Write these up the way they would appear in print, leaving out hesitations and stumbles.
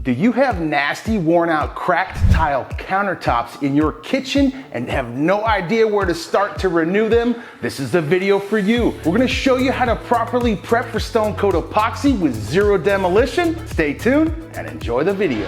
Do you have nasty, worn out, cracked tile countertops in your kitchen and have no idea where to start to renew them? This is the video for you. We're gonna show you how to properly prep for Stone Coat Epoxy with zero demolition. Stay tuned and enjoy the video.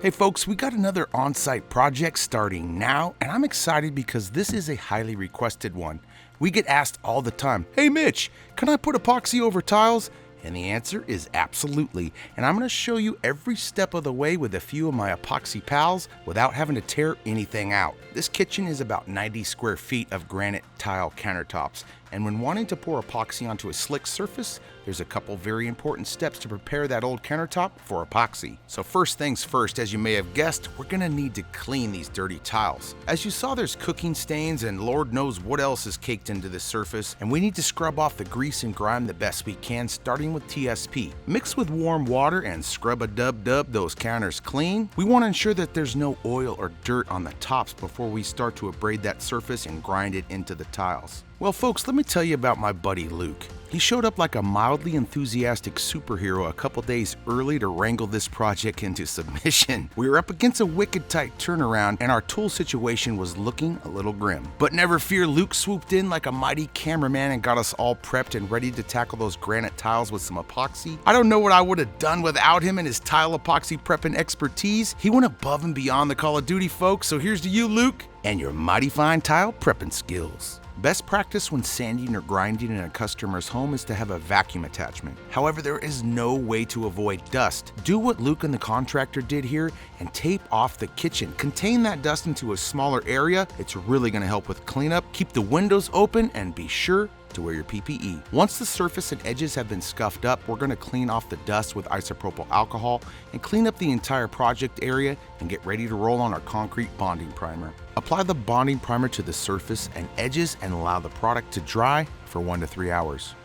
Hey folks, we got another on-site project starting now, and I'm excited because this is a highly requested one. We get asked all the time, hey Mitch, can I put epoxy over tiles? And the answer is absolutely. And I'm going to show you every step of the way with a few of my epoxy pals without having to tear anything out. This kitchen is about 90 square feet of granite tile countertops. And when wanting to pour epoxy onto a slick surface, there's a couple very important steps to prepare that old countertop for epoxy. So first things first, as you may have guessed, we're gonna need to clean these dirty tiles. As you saw, there's cooking stains and Lord knows what else is caked into this surface, and we need to scrub off the grease and grime the best we can, starting with TSP. Mix with warm water and scrub a dub those counters clean. We wanna ensure that there's no oil or dirt on the tops before we start to abrade that surface and grind it into the tiles. Well folks, let me tell you about my buddy Luke. He showed up like a mildly enthusiastic superhero a couple days early to wrangle this project into submission. We were up against a wicked tight turnaround and our tool situation was looking a little grim. But never fear, Luke swooped in like a mighty cameraman and got us all prepped and ready to tackle those granite tiles with some epoxy. I don't know what I would have done without him and his tile epoxy prepping expertise. He went above and beyond the Call of Duty folks, so here's to you Luke and your mighty fine tile prepping skills. Best practice when sanding or grinding in a customer's home is to have a vacuum attachment. However, there is no way to avoid dust. Do what Luke and the contractor did here and tape off the kitchen. Contain that dust into a smaller area. It's really going to help with cleanup. Keep the windows open and be sure to wear your PPE. Once the surface and edges have been scuffed up, we're going to clean off the dust with isopropyl alcohol and clean up the entire project area and get ready to roll on our concrete bonding primer. Apply the bonding primer to the surface and edges and allow the product to dry for 1 to 3 hours.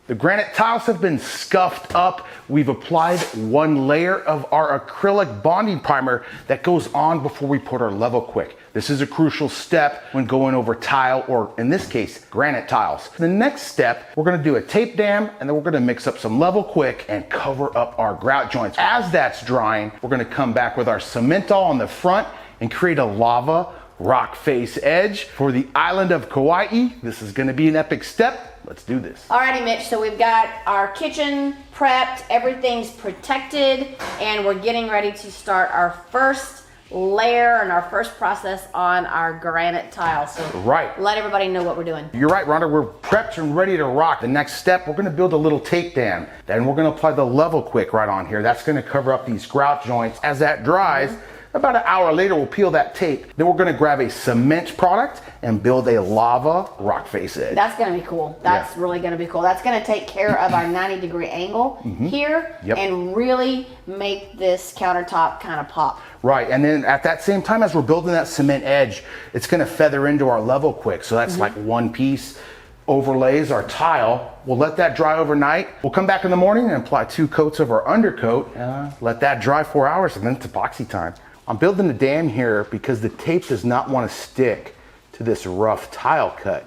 The granite tiles have been scuffed up. We've applied one layer of our acrylic bonding primer that goes on before we put our level quick. This is a crucial step when going over tile, or in this case, granite tiles. The next step, we're gonna do a tape dam and then we're gonna mix up some level quick and cover up our grout joints. As that's drying, we're gonna come back with our Cementol on the front and create a lava rock face edge for the island of Kauai. This is gonna be an epic step. Let's do this. Alrighty, Mitch, so we've got our kitchen prepped, everything's protected, and we're getting ready to start our first layer and our first process on our granite tile. So right, let everybody know what we're doing. You're right, Rhonda, we're prepped and ready to rock. The next step, we're gonna build a little tape dam. Then we're gonna apply the level quick right on here. That's gonna cover up these grout joints. As that dries, about an hour later, we'll peel that tape. Then we're gonna grab a cement product and build a lava rock face edge. That's gonna be cool. That's really gonna be cool. That's gonna take care of our 90-degree angle here and really make this countertop kind of pop. Right, and then at that same time as we're building that cement edge, it's gonna feather into our level quick. So that's like one piece. Overlays our tile. We'll let that dry overnight. We'll come back in the morning and apply 2 coats of our undercoat. Let that dry 4 hours and then it's epoxy time. I'm building the dam here because the tape does not want to stick to this rough tile cut.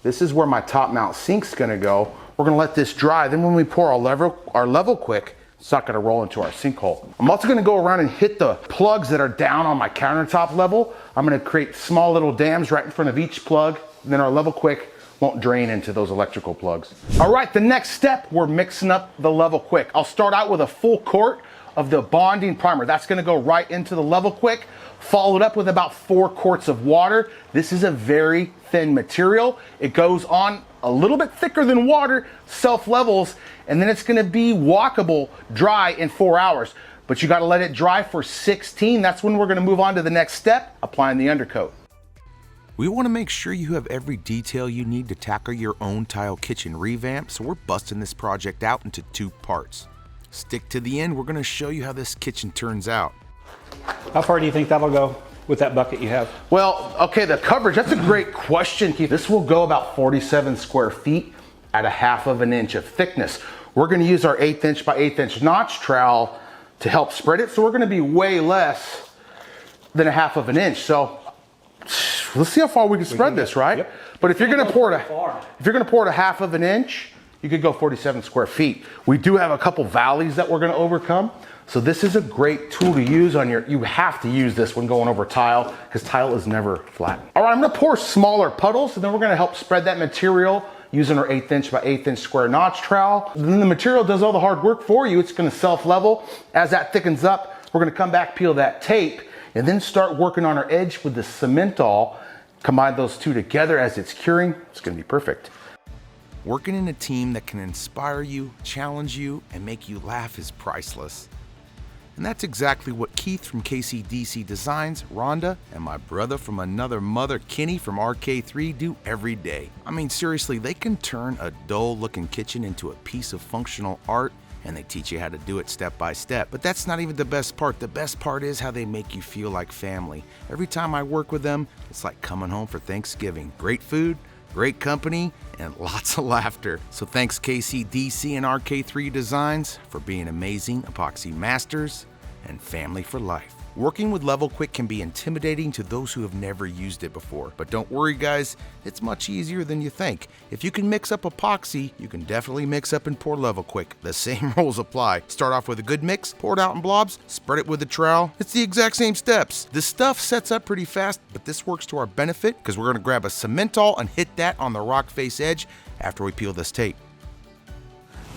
This is where my top mount sink's gonna go. We're gonna let this dry. Then when we pour our level quick, it's not gonna roll into our sinkhole. I'm also gonna go around and hit the plugs that are down on my countertop level. I'm gonna create small little dams right in front of each plug. And then our level quick won't drain into those electrical plugs. All right, the next step, we're mixing up the level quick. I'll start out with a full quart of the bonding primer. That's gonna go right into the level quick, followed up with about 4 quarts of water. This is a very thin material. It goes on a little bit thicker than water, self-levels, and then it's gonna be walkable dry in 4 hours. But you gotta let it dry for 16. That's when we're gonna move on to the next step, applying the undercoat. We want to make sure you have every detail you need to tackle your own tile kitchen revamp, so we're busting this project out into 2 parts. Stick to the end, we're gonna show you how this kitchen turns out. How far do you think that'll go with that bucket you have? Well, okay, the coverage, that's a great question, Keith. This will go about 47 square feet at 1/2 of an inch of thickness. We're gonna use our 1/8 inch by 1/8 inch notch trowel to help spread it, so we're gonna be way less than 1/2 of an inch. So let's see how far we can spread this, right? Yep. But if you're gonna pour it, if you're gonna pour it 1/2 of an inch, you could go 47 square feet. We do have a couple valleys that we're gonna overcome. So this is a great tool to use on your, you have to use this when going over tile because tile is never flat. All right, I'm gonna pour smaller puddles and then we're gonna help spread that material using our 1/8 inch by 1/8 inch square notch trowel. Then the material does all the hard work for you. It's gonna self-level. As that thickens up, we're gonna come back, peel that tape, and then start working on our edge with the Cementol. Combine those two together as it's curing. It's gonna be perfect. Working in a team that can inspire you, challenge you, and make you laugh is priceless. And that's exactly what Keith from KCDC Designs, Rhonda, and my brother from another mother, Kenny from RK3 do every day. I mean, seriously, they can turn a dull-looking kitchen into a piece of functional art, and they teach you how to do it step by step. But that's not even the best part. The best part is how they make you feel like family. Every time I work with them, it's like coming home for Thanksgiving. Great food, great company, and lots of laughter. So thanks KCDC and RK3 Designs for being amazing epoxy masters and family for life. Working with Level Quick can be intimidating to those who have never used it before. But don't worry guys, it's much easier than you think. If you can mix up epoxy, you can definitely mix up and pour Level Quick. The same rules apply. Start off with a good mix, pour it out in blobs, spread it with a trowel. It's the exact same steps. This stuff sets up pretty fast, but this works to our benefit because we're gonna grab a Cementol and hit that on the rock face edge after we peel this tape.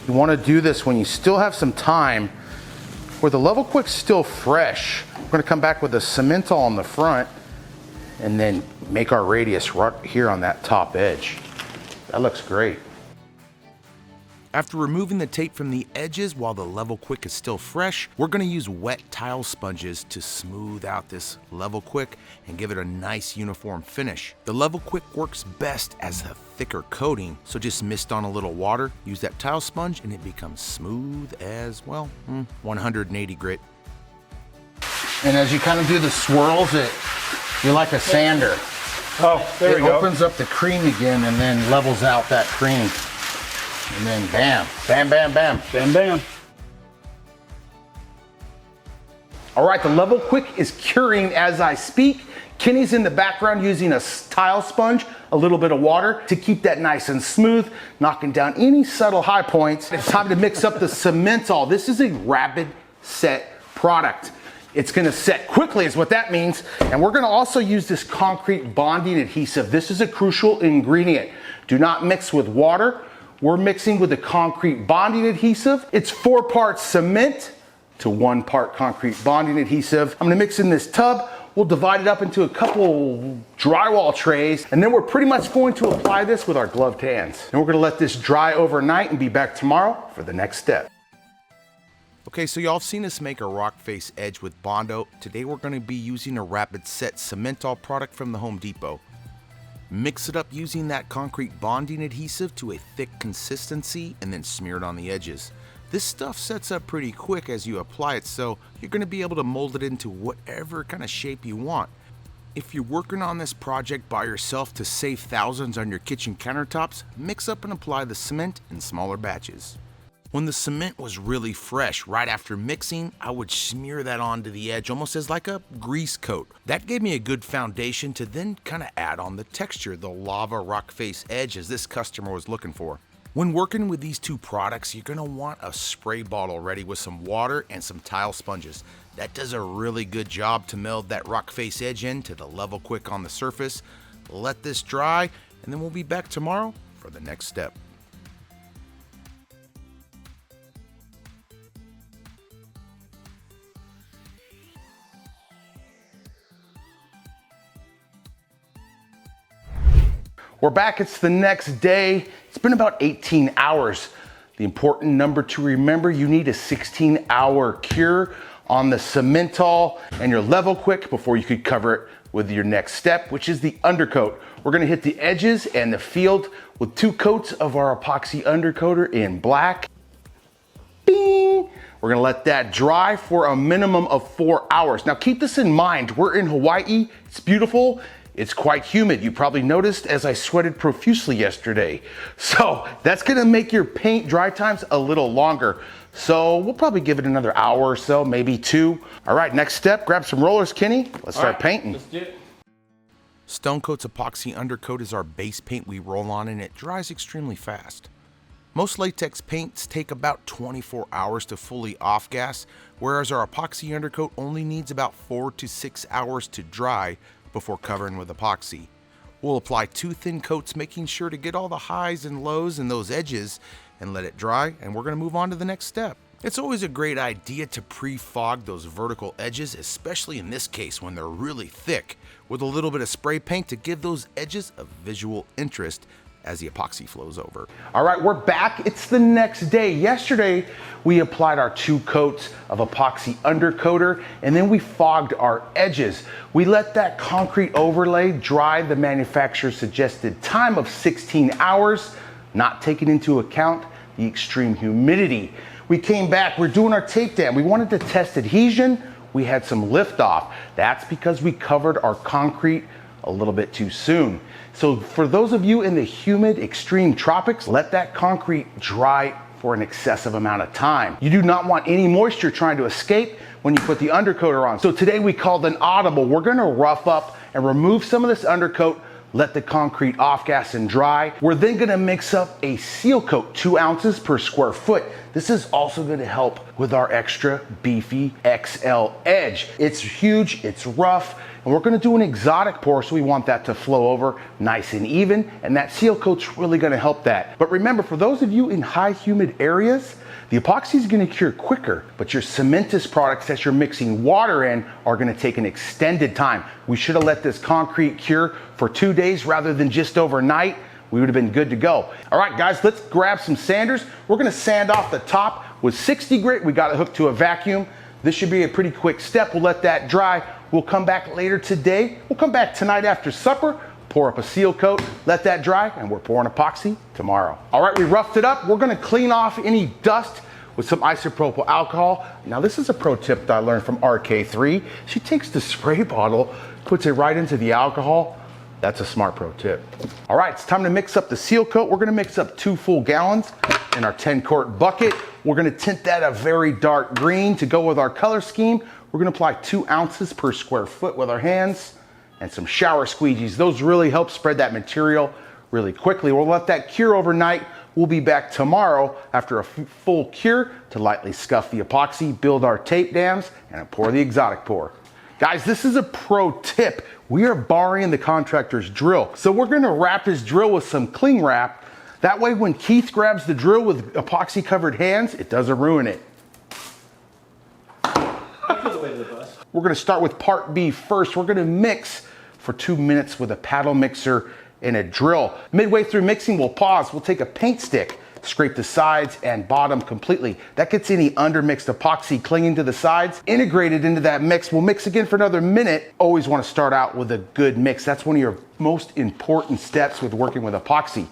You wanna do this when you still have some time where the Level Quick's still fresh. We're gonna come back with a Cementol on the front and then make our radius right here on that top edge. That looks great. After removing the tape from the edges while the Level Quick is still fresh, we're gonna use wet tile sponges to smooth out this Level Quick and give it a nice uniform finish. The Level Quick works best as a thicker coating, so just mist on a little water, use that tile sponge, and it becomes smooth as, well, 180 grit. And as you kind of do the swirls, you're like a sander. Oh, there we go. It opens up the cream again and then levels out that cream. And then bam, bam, bam, bam. Bam, bam. All right, the Level Quick is curing as I speak. Kenny's in the background using a tile sponge, a little bit of water to keep that nice and smooth, knocking down any subtle high points. It's time to mix up the Cementol. This is a rapid set product. It's gonna set quickly is what that means. And we're gonna also use this concrete bonding adhesive. This is a crucial ingredient. Do not mix with water. We're mixing with the concrete bonding adhesive. It's 4 parts cement to 1 part concrete bonding adhesive. I'm gonna mix in this tub. We'll divide it up into a couple drywall trays, and then we're pretty much going to apply this with our gloved hands. And we're gonna let this dry overnight and be back tomorrow for the next step. Okay, so y'all have seen us make a rock face edge with Bondo. Today we're gonna be using a rapid set Cementol product from the Home Depot. Mix it up using that concrete bonding adhesive to a thick consistency and then smear it on the edges. This stuff sets up pretty quick as you apply it, so you're going to be able to mold it into whatever kind of shape you want. If you're working on this project by yourself to save thousands on your kitchen countertops, mix up and apply the cement in smaller batches. When the cement was really fresh, right after mixing, I would smear that onto the edge almost as like a grease coat. That gave me a good foundation to then kind of add on the texture, the lava rock face edge as this customer was looking for. When working with these two products, you're gonna want a spray bottle ready with some water and some tile sponges. That does a really good job to meld that rock face edge into the Level Quick on the surface. Let this dry, and then we'll be back tomorrow for the next step. We're back, it's the next day. It's been about 18 hours. The important number to remember, you need a 16-hour cure on the Cementol and your Level Quick before you could cover it with your next step, which is the undercoat. We're gonna hit the edges and the field with 2 coats of our epoxy undercoater in black. Bing! We're gonna let that dry for a minimum of 4 hours. Now keep this in mind, we're in Hawaii, it's beautiful. It's quite humid. You probably noticed as I sweated profusely yesterday. So that's gonna make your paint dry times a little longer. So we'll probably give it another hour or so, maybe 2. All right, next step, grab some rollers, Kenny. Let's start painting. Let's do it. Stone Coat's epoxy undercoat is our base paint we roll on and it dries extremely fast. Most latex paints take about 24 hours to fully off-gas, whereas our epoxy undercoat only needs about 4 to 6 hours to dry before covering with epoxy. We'll apply 2 thin coats, making sure to get all the highs and lows in those edges and let it dry, and we're going to move on to the next step. It's always a great idea to pre-fog those vertical edges, especially in this case when they're really thick, with a little bit of spray paint to give those edges a visual interest as the epoxy flows over. All right, we're back. It's the next day. Yesterday, we applied our 2 coats of epoxy undercoater, and then we fogged our edges. We let that concrete overlay dry the manufacturer's suggested time of 16 hours, not taking into account the extreme humidity. We came back, we're doing our tape dam. We wanted to test adhesion. We had some lift off. That's because we covered our concrete a little bit too soon. So for those of you in the humid extreme tropics, let that concrete dry for an excessive amount of time. You do not want any moisture trying to escape when you put the undercoater on. So today we called an audible. We're gonna rough up and remove some of this undercoat, let the concrete off gas and dry. We're then gonna mix up a seal coat, 2 ounces per square foot. This is also gonna help with our extra beefy XL edge. It's huge, it's rough, and we're gonna do an exotic pour, so we want that to flow over nice and even, and that seal coat's really gonna help that. But remember, for those of you in high humid areas, the epoxy is gonna cure quicker, but your cementous products that you're mixing water in are gonna take an extended time. We should have let this concrete cure for 2 days rather than just overnight. We would have been good to go. All right, guys, let's grab some sanders. We're gonna sand off the top with 60 grit. We got it hooked to a vacuum. This should be a pretty quick step. We'll let that dry. We'll come back later today. We'll come back tonight after supper, pour up a seal coat, let that dry, and we're pouring epoxy tomorrow. All right, we roughed it up. We're gonna clean off any dust with some isopropyl alcohol. Now, this is a pro tip that I learned from RK3. She takes the spray bottle, puts it right into the alcohol. That's a smart pro tip. All right, it's time to mix up the seal coat. We're gonna mix up 2 full gallons in our 10-quart bucket. We're gonna tint that a very dark green to go with our color scheme. We're gonna apply 2 ounces per square foot with our hands and some shower squeegees. Those really help spread that material really quickly. We'll let that cure overnight. We'll be back tomorrow after a full cure to lightly scuff the epoxy, build our tape dams, and pour the exotic pour. Guys, this is a pro tip. We are borrowing the contractor's drill. So we're gonna wrap his drill with some cling wrap. That way when Keith grabs the drill with epoxy covered hands, it doesn't ruin it. We're gonna start with part B first. We're gonna mix for 2 minutes with a paddle mixer and a drill. Midway through mixing, we'll pause. We'll take a paint stick, scrape the sides and bottom completely. That gets any undermixed epoxy clinging to the sides integrated into that mix. We'll mix again for another minute. Always wanna start out with a good mix. That's one of your most important steps with working with epoxy.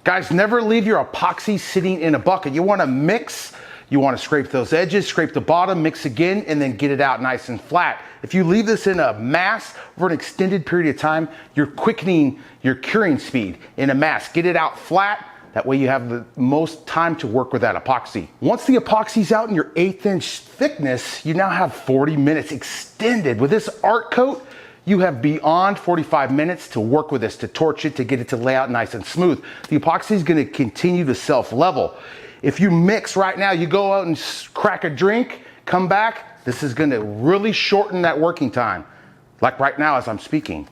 Guys, never leave your epoxy sitting in a bucket. You wanna mix, you wanna scrape those edges, scrape the bottom, mix again, and then get it out nice and flat. If you leave this in a mass for an extended period of time, you're quickening your curing speed in a mass. Get it out flat. That way you have the most time to work with that epoxy. Once the epoxy's out in your 1/8 inch thickness, you now have 40 minutes extended. With this art coat, you have beyond 45 minutes to work with this, to torch it, to get it to lay out nice and smooth. The epoxy is gonna continue to self-level. If you mix right now, you go out and crack a drink, come back, this is gonna really shorten that working time. Like right now as I'm speaking.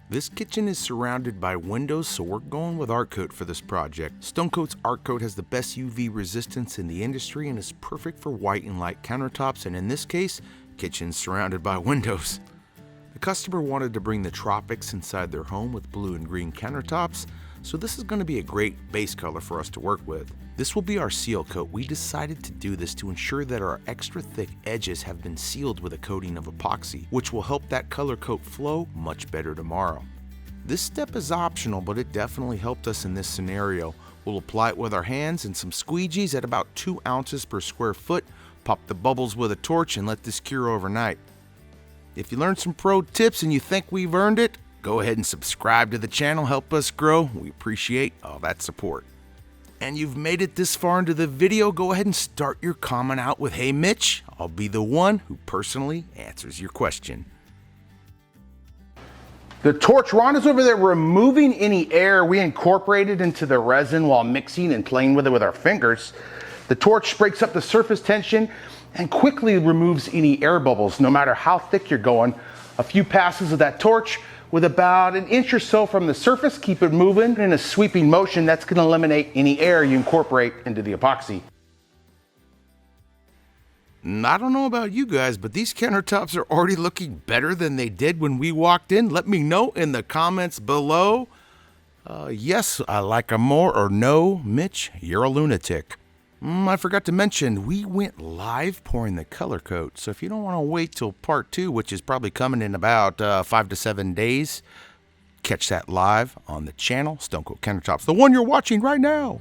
This kitchen is surrounded by windows, so we're going with Art Coat for this project. Stone Coat's Art Coat has the best UV resistance in the industry and is perfect for white and light countertops, and in this case, kitchens surrounded by windows. The customer wanted to bring the tropics inside their home with blue and green countertops, so this is going to be a great base color for us to work with. This will be our seal coat. We decided to do this to ensure that our extra thick edges have been sealed with a coating of epoxy, which will help that color coat flow much better tomorrow. This step is optional, but it definitely helped us in this scenario. We'll apply it with our hands and some squeegees at about 2 ounces per square foot, pop the bubbles with a torch, and let this cure overnight. If you learned some pro tips and you think we've earned it, go ahead and subscribe to the channel, help us grow. We appreciate all that support. And you've made it this far into the video, go ahead and start your comment out with, "Hey Mitch." I'll be the one who personally answers your question. The torch, Rhonda's over there removing any air we incorporated into the resin while mixing and playing with it with our fingers. The torch breaks up the surface tension and quickly removes any air bubbles, no matter how thick you're going. A few passes of that torch with about an inch or so from the surface, keep it moving in a sweeping motion. That's going to eliminate any air you incorporate into the epoxy. I don't know about you guys, but these countertops are already looking better than they did when we walked in. Let me know in the comments below. Yes, I like them more, or no, Mitch, you're a lunatic. I forgot to mention, we went live pouring the color coat. So if you don't want to wait till part 2, which is probably coming in about 5 to 7 days, catch that live on the channel, Stone Coat Countertops, the one you're watching right now.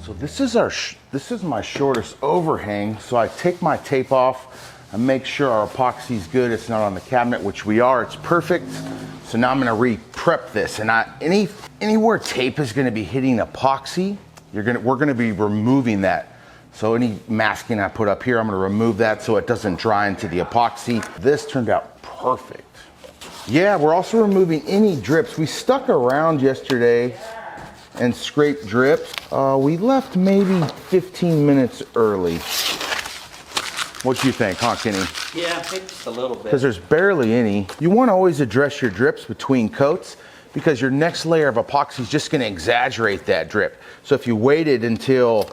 So this is my shortest overhang. So I take my tape off and make sure our epoxy's good. It's not on the cabinet, which we are. It's perfect. So now I'm gonna re-prep this. And anywhere tape is gonna be hitting epoxy, we're gonna be removing that. So any masking I put up here, I'm gonna remove that so it doesn't dry into the epoxy. This turned out perfect. Yeah, we're also removing any drips. We stuck around yesterday and scraped drips. We left maybe 15 minutes early. What do you think, huh, Kenny? Yeah, maybe just a little bit. Because there's barely any. You want to always address your drips between coats because your next layer of epoxy is just going to exaggerate that drip. So if you waited until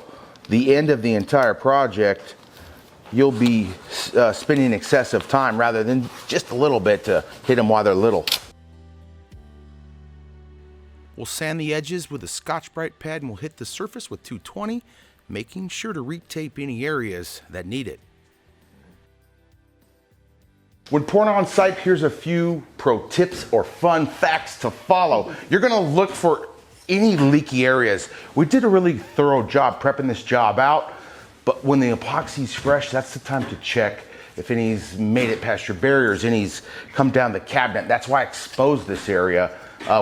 the end of the entire project, you'll be spending excessive time rather than just a little bit to hit them while they're little. We'll sand the edges with a Scotch-Brite pad and we'll hit the surface with 220, making sure to re-tape any areas that need it. When pouring on site, here's a few pro tips or fun facts to follow. You're gonna look for any leaky areas. We did a really thorough job prepping this job out, but when the epoxy's fresh, that's the time to check if any's made it past your barriers, any's come down the cabinet. That's why I exposed this area.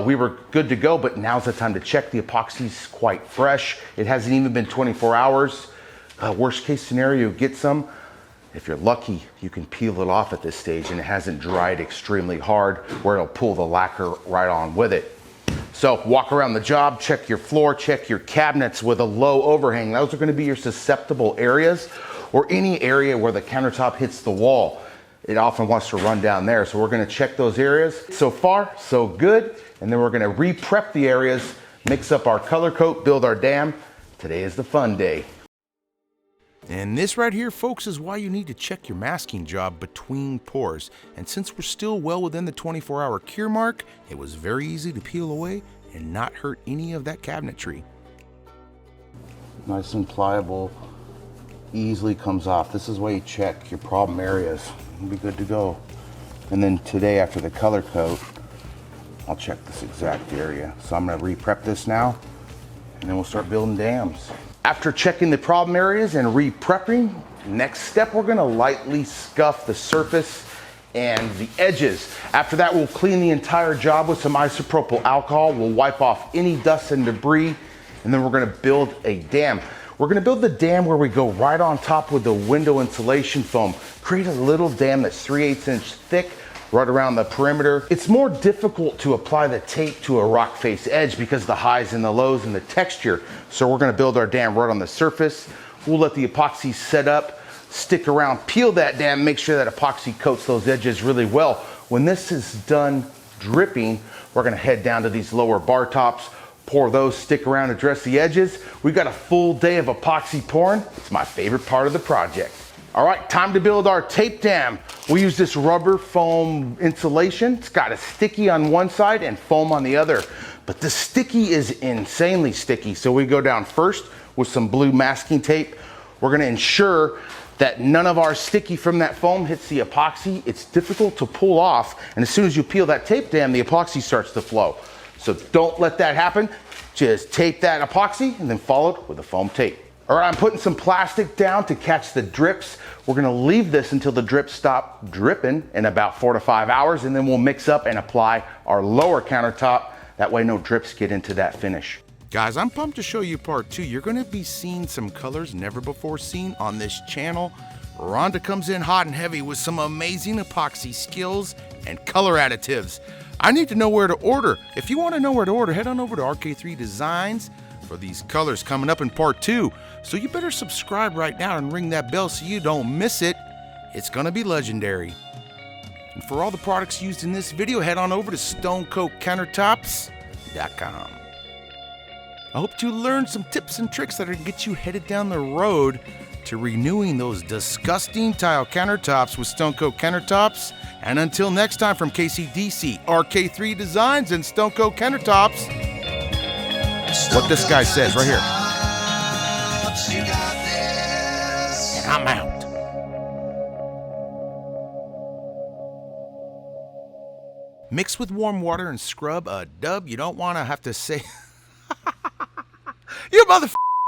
We were good to go, but now's the time to check. The epoxy's quite fresh. It hasn't even been 24 hours. Worst case scenario, get some. If you're lucky, you can peel it off at this stage and it hasn't dried extremely hard where it'll pull the lacquer right on with it. So walk around the job, check your floor, check your cabinets with a low overhang. Those are gonna be your susceptible areas or any area where the countertop hits the wall. It often wants to run down there. So we're gonna check those areas. So far, so good. And then we're gonna re-prep the areas, mix up our color coat, build our dam. Today is the fun day. And this right here, folks, is why you need to check your masking job between pours. And since we're still well within the 24-hour cure mark, it was very easy to peel away and not hurt any of that cabinetry. Nice and pliable, easily comes off. This is why you check your problem areas. You'll be good to go. And then today, after the color coat, I'll check this exact area. So I'm gonna re-prep this now, and then we'll start building dams. After checking the problem areas and re-prepping, next step, we're gonna lightly scuff the surface and the edges. After that, we'll clean the entire job with some isopropyl alcohol. We'll wipe off any dust and debris, and then we're gonna build a dam. We're gonna build the dam where we go right on top with the window insulation foam. Create a little dam that's 3/8 inch thick, right around the perimeter. It's more difficult to apply the tape to a rock face edge because of the highs and the lows and the texture. So we're gonna build our dam right on the surface. We'll let the epoxy set up, stick around, peel that dam, make sure that epoxy coats those edges really well. When this is done dripping, we're gonna head down to these lower bar tops, pour those, stick around, address the edges. We've got a full day of epoxy pouring. It's my favorite part of the project. All right, time to build our tape dam. We use this rubber foam insulation. It's got a sticky on one side and foam on the other, but the sticky is insanely sticky. So we go down first with some blue masking tape. We're gonna ensure that none of our sticky from that foam hits the epoxy. It's difficult to pull off, and as soon as you peel that tape dam, the epoxy starts to flow. So don't let that happen. Just tape that epoxy and then follow it with a foam tape. All right, I'm putting some plastic down to catch the drips. We're gonna leave this until the drips stop dripping in about 4 to 5 hours, and then we'll mix up and apply our lower countertop. That way no drips get into that finish. Guys, I'm pumped to show you part 2. You're gonna be seeing some colors never before seen on this channel. Rhonda comes in hot and heavy with some amazing epoxy skills and color additives. I need to know where to order. If you want to know where to order, head on over to RK3 Designs for these colors coming up in part 2. So you better subscribe right now and ring that bell so you don't miss it. It's gonna be legendary. And for all the products used in this video, head on over to stonecoatcountertops.com. I hope you learned some tips and tricks that are gonna get you headed down the road to renewing those disgusting tile countertops with Stone Coat Countertops. And until next time, from KCDC, RK3 Designs, and Stone Coat Countertops, what this guy says right here. And I'm out. Mix with warm water and scrub a dub. You don't want to have to say, you motherfucker.